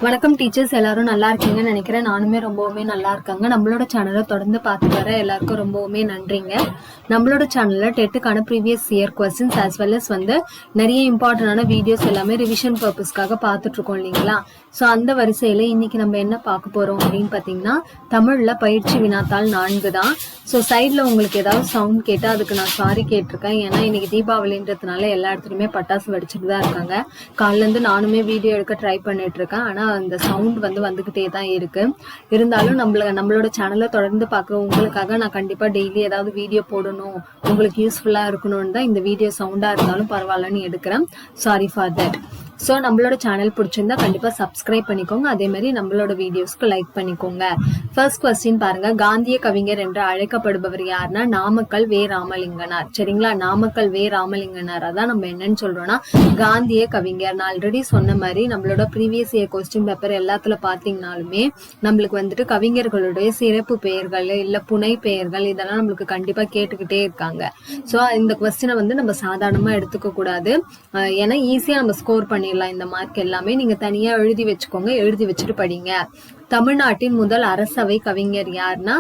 வணக்கம் டீச்சர்ஸ், எல்லாரும் நல்லா இருக்கீங்கன்னு நினைக்கிறேன். நானுமே ரொம்பவுமே நல்லா இருக்காங்க. நம்மளோட சேனலை தொடர்ந்து பார்த்து வர எல்லாருக்கும் ரொம்பவுமே நன்றிங்க. நம்மளோட சேனல்ல டெட்டுக்கான previous year questions as well as நிறைய இம்பார்ட்டன்டான வீடியோஸ் எல்லாமே ரிவிஷன் பர்பஸ்க்காக பார்த்துட்டு இருக்கோம் இல்லைங்களா? ஸோ அந்த வரிசையில இன்னைக்கு நம்ம என்ன பார்க்க போறோம் அப்படின்னு பார்த்தீங்கன்னா, தமிழ்ல பயிற்சி வினாத்தாள் 4 தான். ஸோ சைட்ல உங்களுக்கு ஏதாவது சவுண்ட் கேட்டா அதுக்கு நான் சாரி கேட்டிருக்கேன். ஏன்னா இன்னைக்கு தீபாவளின்றதுனால எல்லா இடத்துலயுமே பட்டாசு வெடிச்சிட்டு தான் இருக்காங்க. காலைல இருந்து நானுமே வீடியோ எடுக்க ட்ரை பண்ணிட்டு இருக்கேன். ஆனா அந்த சவுண்ட் வந்துகிட்டே தான் இருக்கு. இருந்தாலும் நம்மளோட சேனலை தொடர்ந்து பார்க்குற உங்களுக்காக நான் கண்டிப்பா டெய்லி ஏதாவது வீடியோ போடணும், உங்களுக்கு யூஸ்ஃபுல்லா இருக்கணும்னு தான் இந்த வீடியோ சவுண்டா இருந்தாலும் பரவாயில்லன்னு எடுக்கிறேன். Sorry for that. ஸோ நம்மளோட சேனல் பிடிச்சிருந்தா கண்டிப்பா சப்ஸ்கிரைப் பண்ணிக்கோங்க. அதே மாதிரி நம்மளோட வீடியோஸ்க்கு லைக் பண்ணிக்கோங்க. ஃபர்ஸ்ட் கொஸ்டின் பாருங்க. காந்திய கவிஞர் என்று அழைக்கப்படுபவர் யாருன்னா நாமக்கல் வே ராமலிங்கனார். சரிங்களா? நாமக்கல் வே ராமலிங்கனார் அதான் நம்ம என்னன்னு சொல்றோம்னா காந்திய கவிஞர். நான் ஆல்ரெடி சொன்ன மாதிரி நம்மளோட ப்ரீவியஸ் இயர் கொஸ்டின் பேப்பர் எல்லாத்துல பாத்தீங்கன்னாலுமே நம்மளுக்கு கவிஞர்களுடைய சிறப்பு பெயர்கள் இல்ல புனை பெயர்கள் இதெல்லாம் நம்மளுக்கு கண்டிப்பா கேட்டுக்கிட்டே இருக்காங்க. ஸோ இந்த கொஸ்டினை நம்ம சாதாரணமா எடுத்துக்க கூடாது. ஏன்னா ஈஸியா நம்ம ஸ்கோர் பண்ணிடலாம். இந்த மார்க் எல்லாமே நீங்க தனியா எழுதி வச்சுக்கோங்க. எழுதி வச்சுட்டு படிங்க. தமிழ்நாட்டின் முதல் அரசவை கவிஞர் யாருன்னா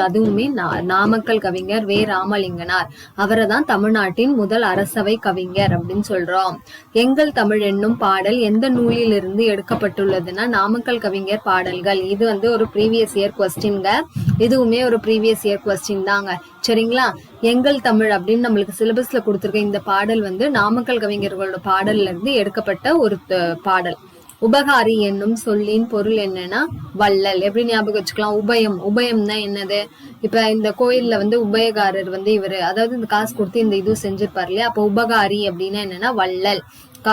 அதுவுமே நாமக்கல் கவிஞர் வே ராமலிங்கனார். அவரை தான் தமிழ்நாட்டின் முதல் அரசவை கவிஞர் அப்படின்னு சொல்றோம். எங்கள் தமிழ் என்னும் பாடல் எந்த நூலிலிருந்து எடுக்கப்பட்டுள்ளதுன்னா நாமக்கல் கவிஞர் பாடல்கள். இது ஒரு ப்ரீவியஸ் இயர் கொஸ்டின்ங்க. இதுவுமே ஒரு ப்ரீவியஸ் இயர் கொஸ்டின் தாங்க. சரிங்களா? எங்கள் தமிழ் அப்படின்னு நம்மளுக்கு சிலபஸ்ல கொடுத்திருக்க இந்த பாடல் நாமக்கல் கவிஞர்களோட பாடல்ல இருந்து எடுக்கப்பட்ட ஒரு பாடல். உபகாரி என்னும் சொல்லின் பொருள் என்னன்னா வள்ளல். எப்படி ஞாபகம் வச்சுக்கலாம்? உபயம்னா என்னது? இப்ப இந்த கோயில்ல உபயகாரர் இவரு, அதாவது இந்த காசு கொடுத்து இந்த இது செஞ்சிருப்பாரு இல்லையா? அப்ப உபகாரி அப்படின்னா என்னன்னா வள்ளல்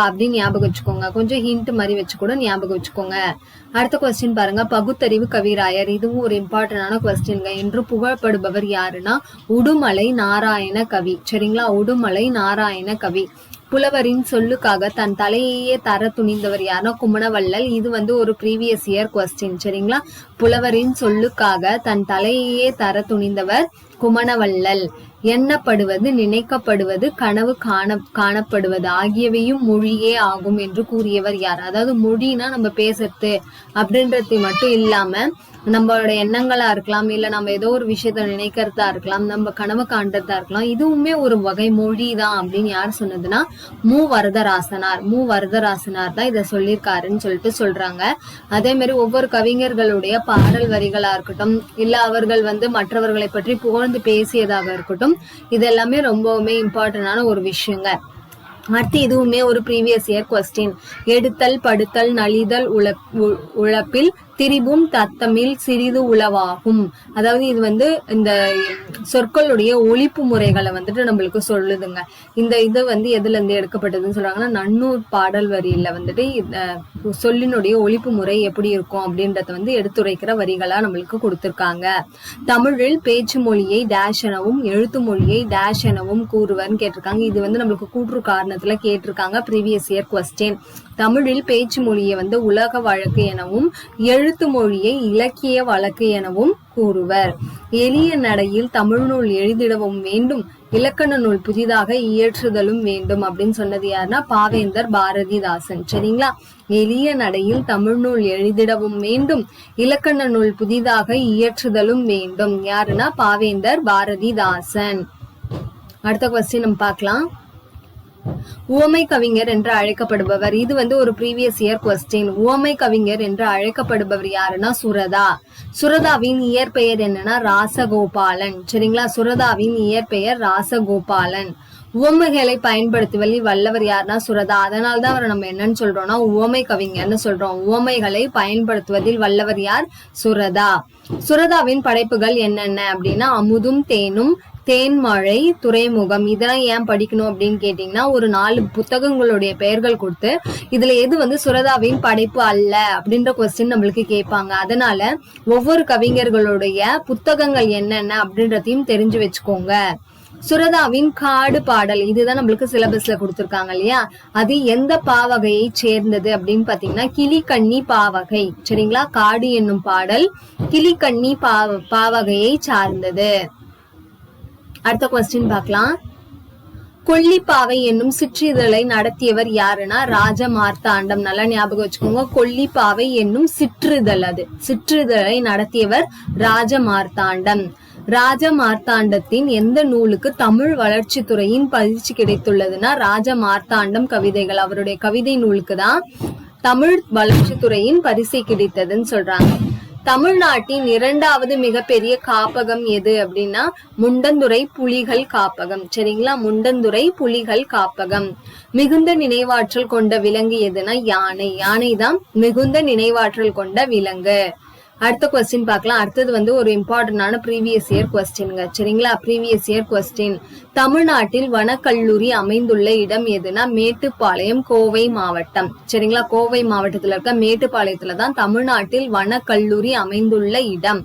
அப்படின்னு ஞாபகம் வச்சுக்கோங்க. கொஞ்சம் ஹிண்ட் மாதிரி வச்சு கூட ஞாபகம் வச்சுக்கோங்க. அடுத்த கொஸ்டின் பாருங்க. பகுத்தறிவு கவிராயர். இதுவும் ஒரு இம்பார்ட்டன்டான கொஸ்டின்ங்க. என்று புகழப்படுபவர் யாருன்னா உடுமலை நாராயண கவி. சரிங்களா? உடுமலை நாராயண கவி. புலவரின் சொல்லுக்காக தன் தலையையே தர துணிந்தவர் யாருன்னா குமணவள்ளல். இது ஒரு ப்ரீவியஸ் இயர் கொஸ்டின். சரிங்களா? புலவரின் சொல்லுக்காக தன் தலையையே தர துணிந்தவர் குமணவள்ளல். எண்ணப்படுவது, நினைக்கப்படுவது, கனவு காணப்படுவது ஆகியவையும் மொழியே ஆகும் என்று கூறியவர் யார்? அதாவது மொழினா நம்ம பேசுறது அப்படின்றது மட்டும் இல்லாம நம்மளோட எண்ணங்களா இருக்கலாம், இல்ல நம்ம ஏதோ ஒரு விஷயத்த நினைக்கிறதா இருக்கலாம், நம்ம கனவு காண்றதா இருக்கலாம். இதுவுமே ஒரு வகை மொழி தான் அப்படின்னு யார் சொன்னதுன்னா மூவரதராசனார் தான் இதை சொல்லியிருக்காருன்னு சொல்றாங்க. அதே மாதிரி ஒவ்வொரு கவிஞர்களுடைய பாடல் வரிகளா இருக்கட்டும், இல்ல அவர்கள் மற்றவர்களை பற்றி புகழ்ந்து பேசியதாக இருக்கட்டும், இது எல்லாமே ரொம்பவுமே இம்பார்ட்டன்டான ஒரு விஷயங்க. அடுத்து இதுவுமே ஒரு ப்ரீவியஸ் இயர் கொஸ்டின். எடுத்தல், படுத்தல், நலிதல், உழப்பில் திரிபும் தத்தமில் சிறிது உளவாகும். அதாவது இது இந்த சொற்களுடைய ஒலிப்பு முறைகளை நம்மளுக்கு சொல்லுதுங்க. இந்த இது எதுல இருந்து எடுக்கப்பட்டதுன்னு சொல்றாங்கன்னா நன்னூர் பாடல் வரியில சொல்லினுடைய ஒலிப்பு முறை எப்படி இருக்கும் அப்படின்றத எடுத்துரைக்கிற வரிகளா நம்மளுக்கு கொடுத்திருக்காங்க. தமிழில் பேச்சு மொழியை டேஷ் எனவும் எழுத்து மொழியை டேஷ் எனவும் கூறுவர்னு கேட்டிருக்காங்க. இது நம்மளுக்கு கூற்று காரணத்துல கேட்டிருக்காங்க. Previous year question. தமிழில் பேச்சு மொழியை உலக வழக்கு எனவும் எழுத்து மொழியை இலக்கிய வழக்கு எனவும் கூறுவர். எளிய நடையில் தமிழ் நூல் எழுதிடவும் வேண்டும், இலக்கண நூல் புதிதாக இயற்றுதலும் வேண்டும் அப்படின்னு சொன்னது யாருன்னா பாவேந்தர் பாரதிதாசன். சரிங்களா? எளிய நடையில் தமிழ் நூல் எழுதிடவும் வேண்டும், இலக்கண நூல் புதிதாக இயற்றுதலும் வேண்டும். யாருன்னா பாவேந்தர் பாரதிதாசன். அடுத்த கொஸ்டின் நம்ம பார்க்கலாம். உவமை கவிஞர் என்று அழைக்கப்படுபவர். இது ஒரு ப்ரீவியஸ் இயர் கொஸ்டின். உவமை கவிஞர் என்று அழைக்கப்படுபவர் யாருன்னா சுரதா. சுரதாவின் இயற்பெயர் என்னன்னா ராசகோபாலன். சரிங்களா? சுரதாவின் இயற்பெயர் ராசகோபாலன். உவமைகளை பயன்படுத்துவதில் வல்லவர் யாருன்னா சுரதா. அதனால்தான் அவரை நம்ம என்னன்னு சொல்றோம்னா உவமை கவிஞர்னு சொல்றோம். உவமைகளை பயன்படுத்துவதில் வல்லவர் யார்? சுரதா. சுரதாவின் படைப்புகள் என்னென்ன அப்படின்னா அமுதும் தேனும், தேன்மழை, துறைமுகம். இதெல்லாம் ஏன் படிக்கணும் அப்படின்னு கேட்டீங்கன்னா ஒரு 4 புத்தகங்களுடைய பெயர்கள் கொடுத்து இதுல எது சுரதாவின் படைப்பு அல்ல அப்படின்ற கொஸ்டின் நம்மளுக்கு கேட்பாங்க. அதனால ஒவ்வொரு கவிஞர்களுடைய புத்தகங்கள் என்னென்ன அப்படின்றதையும் தெரிஞ்சு வச்சுக்கோங்க. சுரதாவின் காடு பாடல் இதுதான் நம்மளுக்கு சிலபஸ்ல கொடுத்திருக்காங்க இல்லையா? அது எந்த பாவகையை சேர்ந்தது அப்படின்னு பாத்தீங்கன்னா கிளிக்கண்ணி பாவகை. சரிங்களா? காடு என்னும் பாடல் கிளிக்கண்ணி பாவகையை சார்ந்தது. அடுத்த கொஸ்டின் பார்க்கலாம். கொல்லிப்பாவை என்னும் சிற்றிதழை நடத்தியவர் யாருன்னா ராஜ மார்த்தாண்டம். நல்லா ஞாபகம் வச்சுக்கோங்க. கொல்லிப்பாவை என்னும் சிற்றிதழ், அது சிற்றிதழை நடத்தியவர் ராஜ மார்த்தாண்டம். ராஜ மார்த்தாண்டத்தின் எந்த நூலுக்கு தமிழ் வளர்ச்சி துறையின் பரிசு கிடைத்துள்ளதுன்னா ராஜ மார்த்தாண்டம் கவிதைகள். அவருடைய கவிதை நூலுக்கு தான் தமிழ் வளர்ச்சி துறையின் பரிசு கிடைத்ததுன்னு சொல்றாங்க. தமிழ்நாட்டின் 2வது மிகப்பெரிய காப்பகம் எது அப்படின்னா முண்டந்துறை புலிகள் காப்பகம். சரிங்களா, முண்டந்துறை புலிகள் காப்பகம். மிகுந்த நினைவாற்றல் கொண்ட விலங்கு எதுனா யானை. யானை தான் மிகுந்த நினைவாற்றல் கொண்ட விலங்கு. அடுத்த கொஸ்டின் பார்க்கலாம். அடுத்தது ஒரு இம்பார்ட்டன்டான ப்ரீவியஸ் இயர் கொஸ்டின்ங்க. சரிங்களா, ப்ரீவியஸ் இயர் கொஸ்டின். தமிழ்நாட்டில் வனக்கல்லூரி அமைந்துள்ள இடம் எதுனா மேட்டுப்பாளையம், கோவை மாவட்டம். சரிங்களா, கோவை மாவட்டத்துல இருக்க மேட்டுப்பாளையத்துல தான் தமிழ்நாட்டில் வனக்கல்லூரி அமைந்துள்ள இடம்.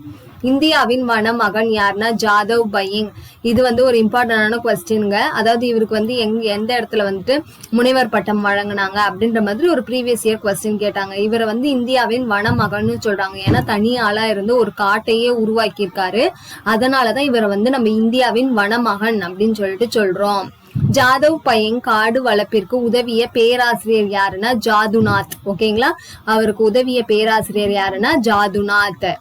இந்தியாவின் வனமகன் யாருன்னா ஜாதவ் பயிங். இது ஒரு இம்பார்ட்டன்டான கொஸ்டின்ங்க. அதாவது இவருக்கு எந்த இடத்துல முனைவர் பட்டம் வழங்கினாங்க அப்படின்ற மாதிரி ஒரு ப்ரீவியஸ் இயர் கொஸ்டின் கேட்டாங்க. இவரை இந்தியாவின் வனமகன் சொல்றாங்க. ஏன்னா தனி ஆளா இருந்து ஒரு காட்டையே உருவாக்கி இருக்காரு. அதனாலதான் இவரை நம்ம இந்தியாவின் வனமகன் அப்படின்னு சொல்லிட்டு சொல்றோம். ஜாதவ் பயிங் காடு வளர்ப்பிற்கு உதவிய பேராசிரியர் யாருன்னா ஜாதுநாத். ஓகேங்களா, அவருக்கு உதவிய பேராசிரியர் யாருன்னா ஜாதுநாத்.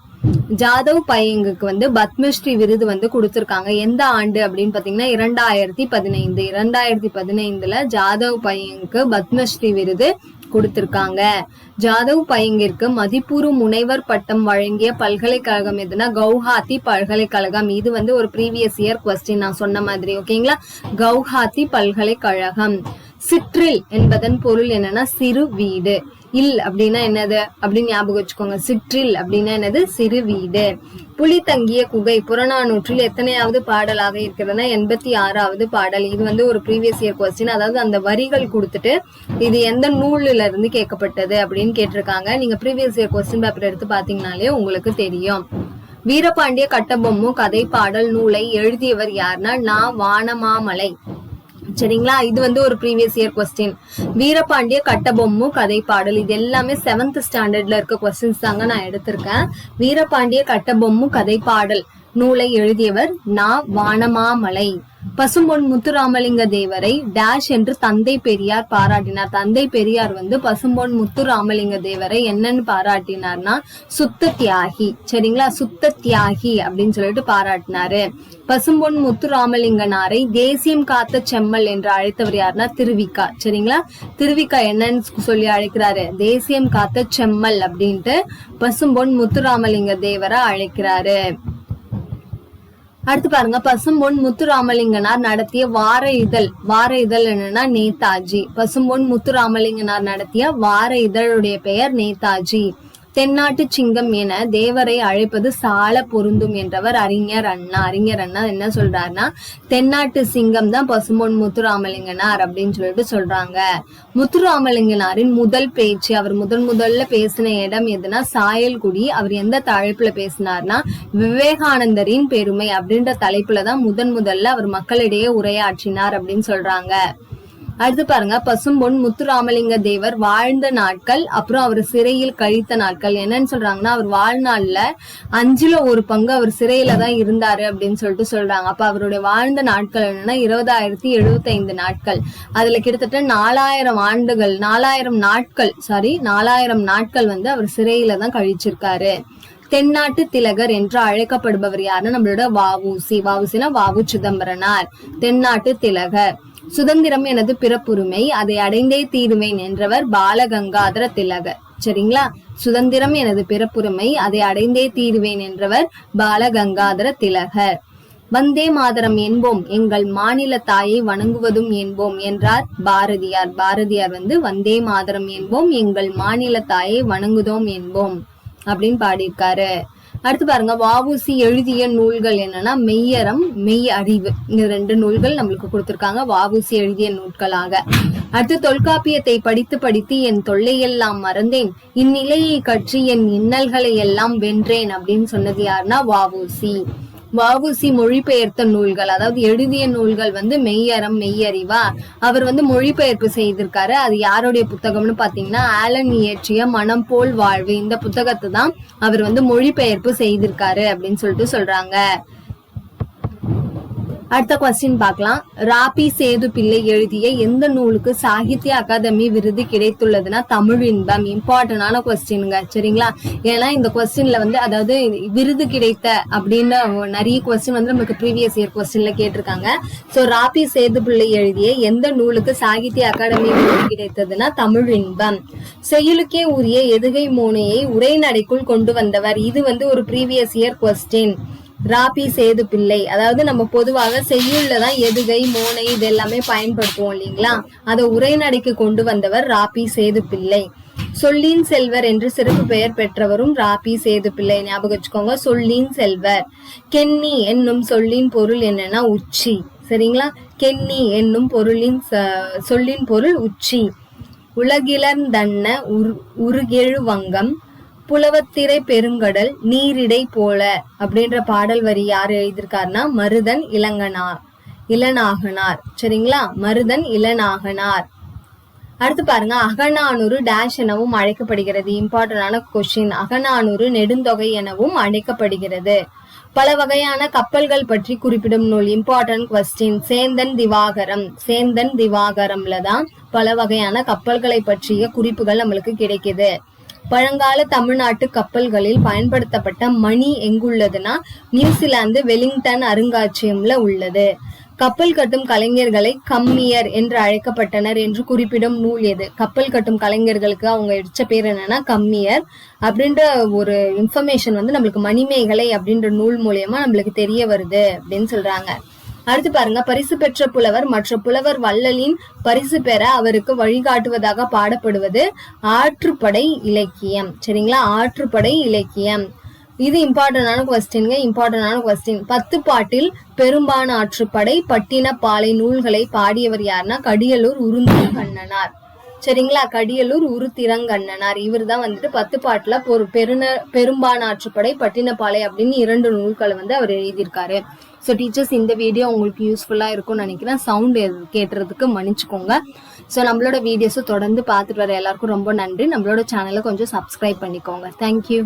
ஜாதவ் பயிங்குக்கு பத்மஸ்ரீ விருது கொடுத்திருக்காங்க. எந்த ஆண்டு அப்படின்னு பாத்தீங்கன்னா 2015. 2015 ஜாதவ் பயிங்குக்கு பத்மஸ்ரீ விருது கொடுத்திருக்காங்க. ஜாதவ் பயிங்கிற்கு மதிப்பூர்வ முனைவர் பட்டம் வழங்கிய பல்கலைக்கழகம் எதுனா கவுஹாத்தி பல்கலைக்கழகம். இது ஒரு ப்ரீவியஸ் இயர் கொஸ்டின் நான் சொன்ன மாதிரி. ஓகேங்களா, கவுஹாத்தி பல்கலைக்கழகம். சிற்றில் என்பதன் பொருள் என்னன்னா சிறு வீடு. இல் அப்படின்னா என்னது அப்படின்னு ஞாபகம் வச்சுக்கோங்க. சிற்றில் அப்படின்னா என்னது, சிறு வீடு. புலி தங்கிய குகை புறநானூற்றில் எத்தனையாவது பாடலாக இருக்கிறதுனா 86வது பாடல். இது ஒரு ப்ரீவியஸ் இயர் கொஸ்டின். அதாவது அந்த வரிகள் கொடுத்துட்டு இது எந்த நூல்ல இருந்து கேட்கப்பட்டது அப்படின்னு கேட்டிருக்காங்க. நீங்க ப்ரீவியஸ் இயர் கொஸ்டின் பேப்பர் எடுத்து பாத்தீங்கன்னாலே உங்களுக்கு தெரியும். வீரபாண்டிய கட்டபொம்மு கதை பாடல் நூலை எழுதியவர் யாருன்னா நான் வானமாமலை. சரிங்களா, இது ஒரு previous year question. Veerapandiya Kattabommu கதை பாடல். இது எல்லாமே 7th ஸ்டாண்டர்ட்ல இருக்க கொஸ்டின்ஸ் தாங்க நான் எடுத்திருக்கேன். வீரபாண்டிய கட்டபொம்மு கதை பாடல் நூலை எழுதியவர் வானமாமலை. பசும்பொன் முத்துராமலிங்க தேவரை டேஷ் என்று தந்தை பெரியார் பாராட்டினார். தந்தை பெரியார் பசும்பொன் முத்துராமலிங்க தேவரை என்னன்னு பாராட்டினார்னா சுத்த தியாகி. சரிங்களா, சுத்த தியாகி அப்படின்னு சொல்லிட்டு பாராட்டினாரு. பசும்பொன் முத்துராமலிங்கனாரை தேசியம் காத்த செம்மல் என்று அழைத்தவர் யாருன்னா திருவிக்கா. சரிங்களா, திருவிக்கா என்னன்னு சொல்லி அழைக்கிறாரு, தேசியம் காத்த செம்மல் அப்படின்ட்டு பசும்பொன் முத்துராமலிங்க தேவரை அழைக்கிறாரு. அடுத்து பாருங்க, பசும்பொன் முத்துராமலிங்கனார் நடத்திய வார இதழ் என்னன்னா நேதாஜி. பசும்பொன் முத்துராமலிங்கனார் நடத்திய வார இதழுடைய பெயர் நேதாஜி. தென்னாட்டு சிங்கம் என தேவரை அழைப்பது சால பொருந்தும் என்றவர் அறிஞர் அண்ணா. அறிஞர் அண்ணா என்ன சொல்றாருன்னா தென்னாட்டு சிங்கம் தான் பசும்பொன் முத்துராமலிங்கனார் அப்படின்னு சொல்லிட்டு சொல்றாங்க. முத்துராமலிங்கனாரின் முதல் பேச்சு, அவர் முதல்ல பேசின இடம் எதுனா சாயல்குடி. அவர் எந்த தலைப்புல பேசினார்னா விவேகானந்தரின் பெருமை அப்படின்ற தலைப்புலதான் முதல்ல அவர் மக்களிடையே உரையாற்றினார் அப்படின்னு சொல்றாங்க. அடுத்து பாருங்க, பசும்பொன் முத்துராமலிங்க தேவர் வாழ்ந்த நாட்கள், அப்புறம் அவர் சிறையில் கழித்த நாட்கள். என்னன்னு சொல்றாங்கன்னா அவர் வாழ்நாள்ல 5ல் 1 பங்கு அவர் சிறையில தான் இருந்தாரு அப்படின்னு சொல்லிட்டு சொல்றாங்க. அப்ப அவருடைய வாழ்ந்த நாட்கள் என்னன்னா 20,075 நாட்கள். அதுல கிட்டத்தட்ட 4000 நாட்கள் அவர் சிறையில தான் கழிச்சிருக்காரு. தென்னாட்டு திலகர் என்று அழைக்கப்படுபவர் யாருன்னா நம்மளோட வ.உ.சி. வ.உ.சினா வ.உ. சிதம்பரனார். தென்னாட்டு திலகர். சுதந்திரம் எனது பிறப்புரிமை, அதை அடைந்தே தீருவேன் என்றவர் பாலகங்காதர திலகர். சரிங்களா, சுதந்திரம் எனது பிறப்புரிமை, அதை அடைந்தே தீருவேன் என்றவர் பாலகங்காதர திலகர். வந்தே மாதரம் என்போம், எங்கள் மாநில தாயை வணங்குவதும் என்போம் என்றார் பாரதியார். பாரதியார் வந்தே மாதரம் என்போம், எங்கள் மாநில தாயை வணங்குதோம் என்போம் அப்படின்னு பாடியிருக்காரு. அடுத்து பாருங்க, வ.உ.சி. எழுதிய நூல்கள் என்னன்னா மெய்யறம், மெய் அறிவு. இந்த 2 நூல்கள் நம்மளுக்கு கொடுத்திருக்காங்க வ.உ.சி. எழுதிய நூல்களாக. அடுத்து தொல்காப்பியத்தை படித்து என் தொல்லையெல்லாம் மறந்தேன், இந்நிலையை கற்றி என் இன்னல்களை எல்லாம் வென்றேன் அப்படின்னு சொன்னது யாருன்னா வ.உ.சி. வ.உ.சி. மொழிபெயர்த்த நூல்கள், அதாவது எழுதிய நூல்கள் மெய்யறம், மெய்யறிவா. அவர் மொழிபெயர்ப்பு செய்திருக்காரு. அது யாருடைய புத்தகம்னு பாத்தீங்கன்னா ஆலன் இயற்றிய மனம் போல் வாழ்வு. இந்த புத்தகத்தை தான் அவர் மொழிபெயர்ப்பு செய்திருக்காரு அப்படின்னு சொல்லிட்டு சொல்றாங்க. அடுத்த கொஸ்டின் பார்க்கலாம். ராபி சேது பிள்ளை எழுதிய எந்த நூலுக்கு சாகித்ய அகாதமி விருது கிடைத்துள்ளதுன்னா தமிழ் இன்பம். இம்பார்ட்டன்டான கொஸ்டின்ங்க, சரிங்களா? ஏன்னா இந்த கொஸ்டின்ல வந்து அதாவது விருது கிடைத்த அப்படின்னு நிறைய கொஸ்டின் வந்து நமக்கு ப்ரீவியஸ் இயர் கொஸ்டின்ல கேட்டிருக்காங்க. சோ ராபி சேது பிள்ளை எழுதிய எந்த நூலுக்கு சாகித்ய அகாடமி விருது கிடைத்ததுன்னா தமிழ் இன்பம். செய்யுளுக்கே உரிய எதுகை மோனையை உரைநடைக்குள் கொண்டு வந்தவர். இது வந்து ஒரு previous year question. R P Sethu Pillai, அதாவது நம்ம பொதுவாக செய்யுள்ளதான் எதுகை மோனை இது எல்லாமே பயன்படுத்துவோம் இல்லைங்களா? அதை உரைநடைக்கு கொண்டு வந்தவர் ராபி சேது பிள்ளை. சொல்லின் செல்வர் என்று சிறப்பு பெயர் பெற்றவரும் ராபி சேது பிள்ளை. ஞாபகம் வச்சுக்கோங்க, சொல்லின் செல்வர். கென்னி என்னும் சொல்லின் பொருள் என்னன்னா உச்சி, சரிங்களா? கென்னி என்னும் சொல்லின் பொருள் உச்சி. உலகிலர்ந்தன்ன உருகெழு வங்கம் புலவத்திரை பெருங்கடல் நீரிடை போல அப்படின்ற பாடல் வரி யார் எழுதியிருக்காருன்னா மருதன் இளநாகனார், சரிங்களா? மருதன் இளநாகனார். அடுத்து பாருங்க, அகநானூறு டேஷ் எனவும் அழைக்கப்படுகிறது. இம்பார்ட்டன்டான கொஸ்டின். அகநானூறு நெடுந்தொகை எனவும் அழைக்கப்படுகிறது. பல வகையான கப்பல்கள் பற்றி குறிப்பிடும் நூல். Important question. சேந்தன் திவாகரம்ல தான் பல வகையான கப்பல்களை பற்றிய குறிப்புகள் நம்மளுக்கு கிடைக்குது. பழங்கால தமிழ்நாட்டு கப்பல்களில் பயன்படுத்தப்பட்ட மணி எங்குள்ளதுன்னா நியூசிலாந்து வெலிங்டன் அருங்காட்சியகம்ல உள்ளது. கப்பல் கட்டும் கலைஞர்களை கம்மியர் என்று அழைக்கப்பட்டனர் என்று குறிப்பிடும் நூல் எது? கப்பல் கட்டும் கலைஞர்களுக்கு அவங்க இடிச்ச பேர் என்னன்னா கம்மியர் அப்படின்ற ஒரு இன்ஃபர்மேஷன் வந்து நம்மளுக்கு மணிமேகலை அப்படின்ற நூல் மூலியமா நம்மளுக்கு தெரிய வருது அப்படின்னு சொல்றாங்க. அடுத்து பாருங்க, பரிசு பெற்ற புலவர் மற்ற புலவர் வள்ளலின் பரிசு பெற அவருக்கு வழிகாட்டுவதாக பாடப்படுவது ஆற்றுப்படை இலக்கியம், சரிங்களா? ஆற்றுப்படை இலக்கியம். இது இம்பார்ட்டன்டான கொஸ்டின். 10 பாட்டில் பெரும்பான ஆற்றுப்படை பட்டினப்பாலை நூல்களை பாடியவர் யாருன்னா கடியலூர் உருத்திரங்கண்ணனார், சரிங்களா? கடியலூர் உருத்திரங்கண்ணனார். இவர் தான் வந்துட்டு 10 பாட்டுல பெரும்பான ஆற்றுப்படை பட்டினப்பாலை அப்படின்னு 2 நூல்களை வந்து அவர் எழுதியிருக்காரு. ஸோ டீச்சர்ஸ், இந்த வீடியோ உங்களுக்கு யூஸ்ஃபுல்லாக இருக்கும்னு நினைக்கிறேன். சவுண்ட் கேட்டுறதுக்கு மன்னிச்சுக்கோங்க. ஸோ நம்மளோட வீடியோஸை தொடர்ந்து பார்த்துட்டு வர எல்லாருக்கும் ரொம்ப நன்றி. நம்மளோட சேனலை கொஞ்சம் சப்ஸ்கிரைப் பண்ணிக்கோங்க. தேங்க்யூ.